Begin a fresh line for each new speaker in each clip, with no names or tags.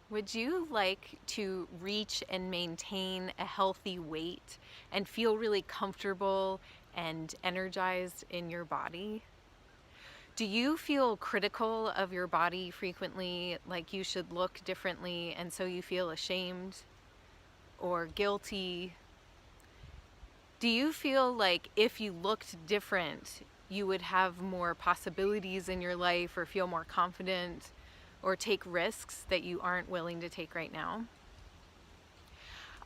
Would you like to reach and maintain a healthy weight and feel really comfortable and energized in your body? Do you feel critical of your body frequently, like you should look differently, and so you feel ashamed or guilty? Do you feel like if you looked different, you would have more possibilities in your life or feel more confident or take risks that you aren't willing to take right now?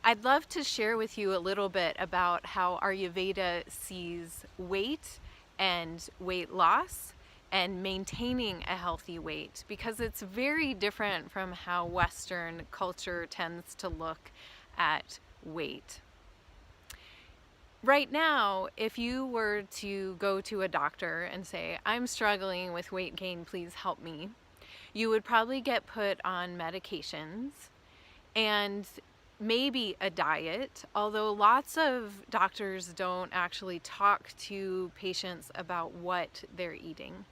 I'd love to share with you a little bit about how Ayurveda sees weight and weight loss and maintaining a healthy weight, because it's very different from how Western culture tends to look at weight. Right now, if you were to go to a doctor and say, I'm struggling with weight gain, please help me, you would probably get put on medications and maybe a diet, although lots of doctors don't actually talk to patients about what they're eating.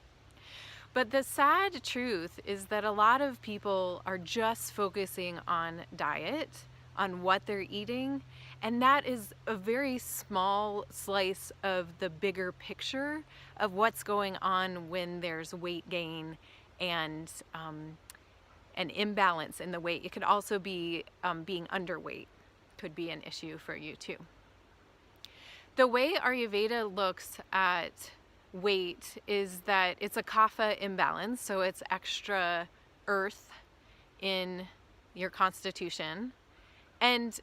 But the sad truth is that a lot of people are just focusing on diet, on what they're eating, and that is a very small slice of the bigger picture of what's going on when there's weight gain and an imbalance in the weight. It could also be being underweight could be an issue for you too. The way Ayurveda looks at weight is that it's a kapha imbalance, so it's extra earth in your constitution. And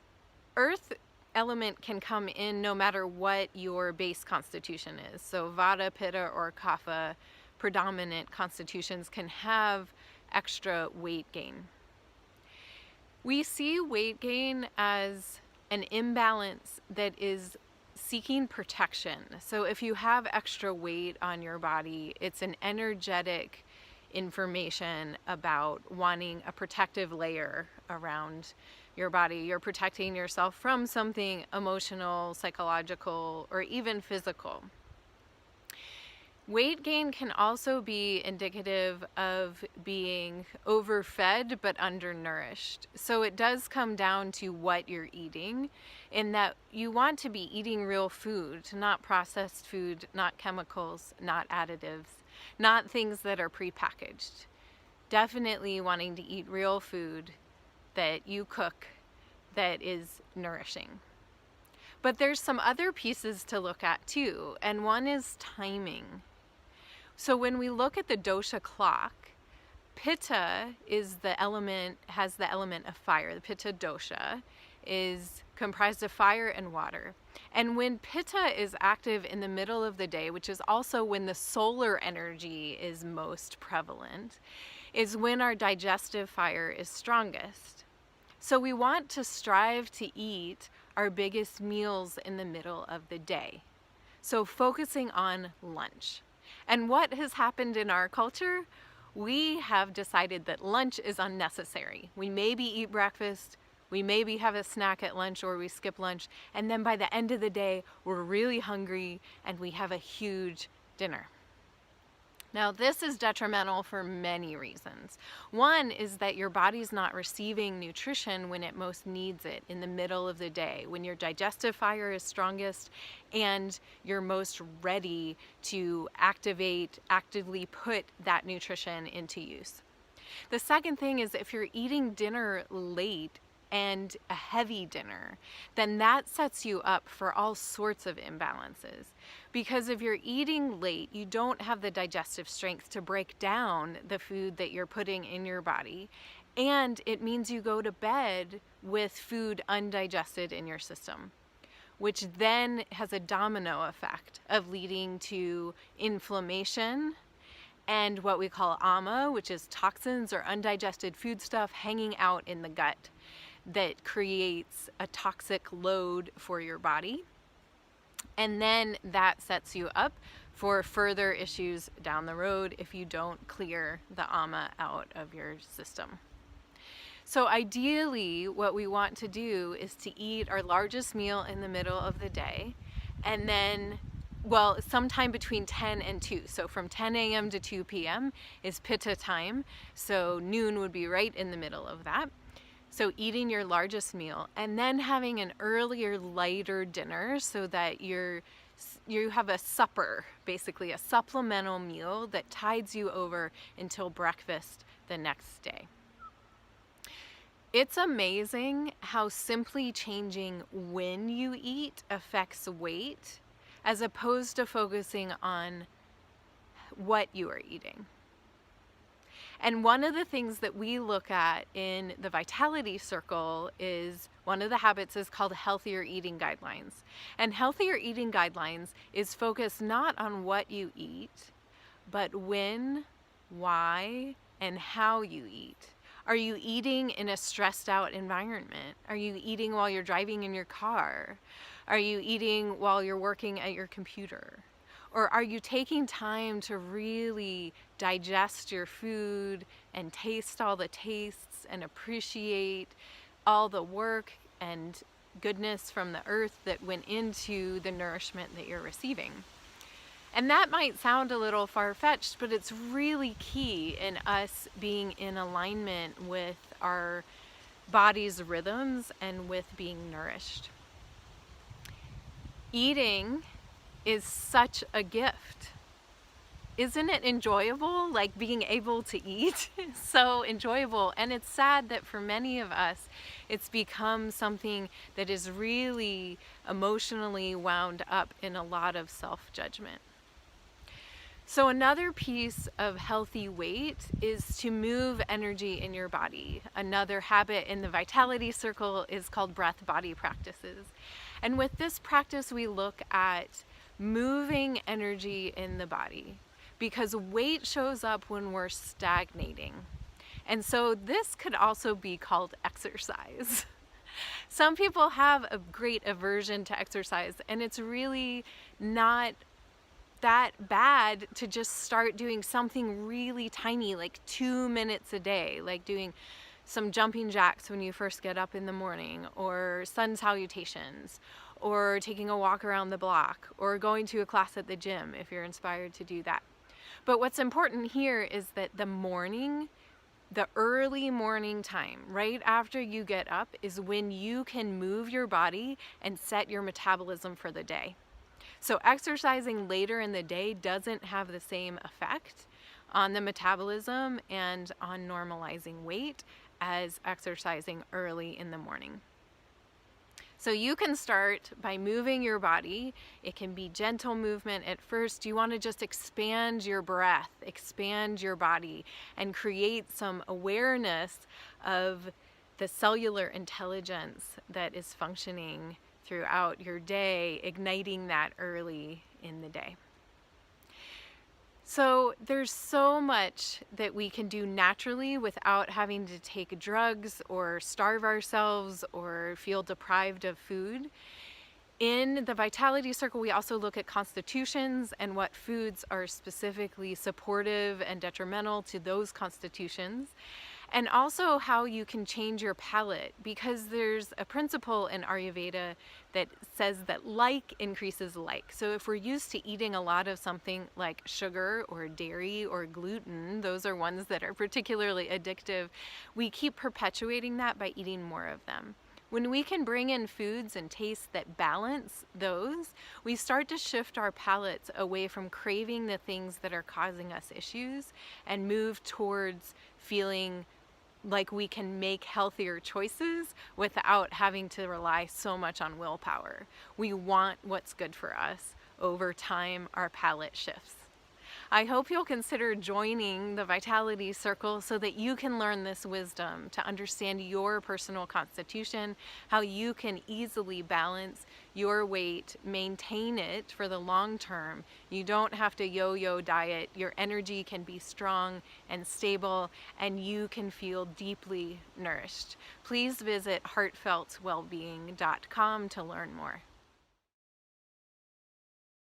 earth element can come in no matter what your base constitution is. So vata, pitta, or kapha predominant constitutions can have extra weight gain. We see weight gain as an imbalance that is seeking protection. So if you have extra weight on your body, it's an energetic information about wanting a protective layer around your body. You're protecting yourself from something emotional, psychological, or even physical. Weight gain can also be indicative of being overfed but undernourished. So it does come down to what you're eating, in that you want to be eating real food, not processed food, not chemicals, not additives, not things that are prepackaged. Definitely wanting to eat real food that you cook that is nourishing. But there's some other pieces to look at too, and one is timing. So when we look at the dosha clock, pitta is the element, has the element of fire. The pitta dosha is comprised of fire and water. And when pitta is active in the middle of the day, which is also when the solar energy is most prevalent, is when our digestive fire is strongest. So we want to strive to eat our biggest meals in the middle of the day. So focusing on lunch. And what has happened in our culture? We have decided that lunch is unnecessary. We maybe eat breakfast, we maybe have a snack at lunch, or we skip lunch, and then by the end of the day, we're really hungry and we have a huge dinner. Now, this is detrimental for many reasons. One is that your body's not receiving nutrition when it most needs it in the middle of the day, when your digestive fire is strongest and you're most ready to actively put that nutrition into use. The second thing is, if you're eating dinner late and a heavy dinner, then that sets you up for all sorts of imbalances. Because if you're eating late, you don't have the digestive strength to break down the food that you're putting in your body, and it means you go to bed with food undigested in your system, which then has a domino effect of leading to inflammation and what we call ama, which is toxins or undigested food stuff hanging out in the gut that creates a toxic load for your body. And then that sets you up for further issues down the road if you don't clear the ama out of your system. So ideally, what we want to do is to eat our largest meal in the middle of the day, and then well, sometime between 10 and 2. So from 10 a.m. to 2 p.m. is pitta time. So noon would be right in the middle of that. So eating your largest meal and then having an earlier, lighter dinner so that you have a supper, basically a supplemental meal that tides you over until breakfast the next day. It's amazing how simply changing when you eat affects weight as opposed to focusing on what you are eating. And one of the things that we look at in the Vitality Circle is one of the habits is called Healthier Eating Guidelines. And Healthier Eating Guidelines is focused not on what you eat, but when, why, and how you eat. Are you eating in a stressed out environment? Are you eating while you're driving in your car? Are you eating while you're working at your computer? Or are you taking time to really digest your food and taste all the tastes and appreciate all the work and goodness from the earth that went into the nourishment that you're receiving? And that might sound a little far-fetched, but it's really key in us being in alignment with our body's rhythms and with being nourished. Eating is such a gift. Isn't it enjoyable? Like being able to eat is so enjoyable. And it's sad that for many of us, it's become something that is really emotionally wound up in a lot of self-judgment. So another piece of healthy weight is to move energy in your body. Another habit in the Vitality Circle is called breath body practices. And with this practice, we look at moving energy in the body because weight shows up when we're stagnating. And so this could also be called exercise. Some people have a great aversion to exercise, and it's really not that bad to just start doing something really tiny, like 2 minutes a day, like doing some jumping jacks when you first get up in the morning, or sun salutations, or taking a walk around the block, or going to a class at the gym if you're inspired to do that. But what's important here is that the early morning time, right after you get up, is when you can move your body and set your metabolism for the day. So exercising later in the day doesn't have the same effect on the metabolism and on normalizing weight as exercising early in the morning. So you can start by moving your body. It can be gentle movement at first. You want to just expand your breath, expand your body, and create some awareness of the cellular intelligence that is functioning throughout your day, igniting that early in the day. So there's so much that we can do naturally without having to take drugs or starve ourselves or feel deprived of food. In the Vitality Circle, we also look at constitutions and what foods are specifically supportive and detrimental to those constitutions. And also how you can change your palate, because there's a principle in Ayurveda that says that like increases like. So if we're used to eating a lot of something like sugar or dairy or gluten, those are ones that are particularly addictive, we keep perpetuating that by eating more of them. When we can bring in foods and tastes that balance those, we start to shift our palates away from craving the things that are causing us issues and move towards feeling like we can make healthier choices without having to rely so much on willpower. We want what's good for us. Over time, our palate shifts. I hope you'll consider joining the Vitality Circle so that you can learn this wisdom to understand your personal constitution, how you can easily balance your weight, maintain it for the long term. You don't have to yo-yo diet. Your energy can be strong and stable, and you can feel deeply nourished. Please visit heartfeltwellbeing.com to learn more.